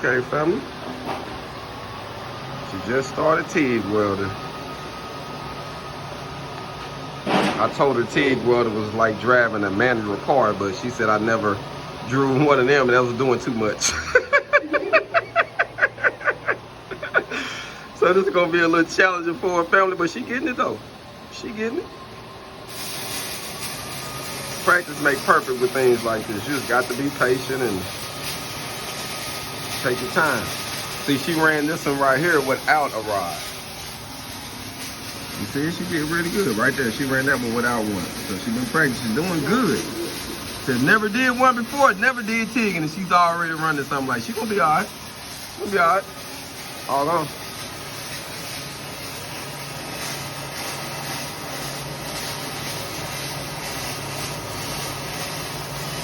Okay, family. She just started TIG welding. I told her TIG welding was like driving a manual car, but she said I never drew one of them and that was doing too much. So this is gonna be a little challenging for her family, but she getting it though. She getting it. Practice make perfect with things like this. You just got to be patient and take your time. See, she ran this one right here without a rod. You see, she did really good right there. She ran that one without one. So she been practicing, doing good. Said never did one before, never did TIG, and she's already running something like she gonna be all right. She's gonna be all right. All on.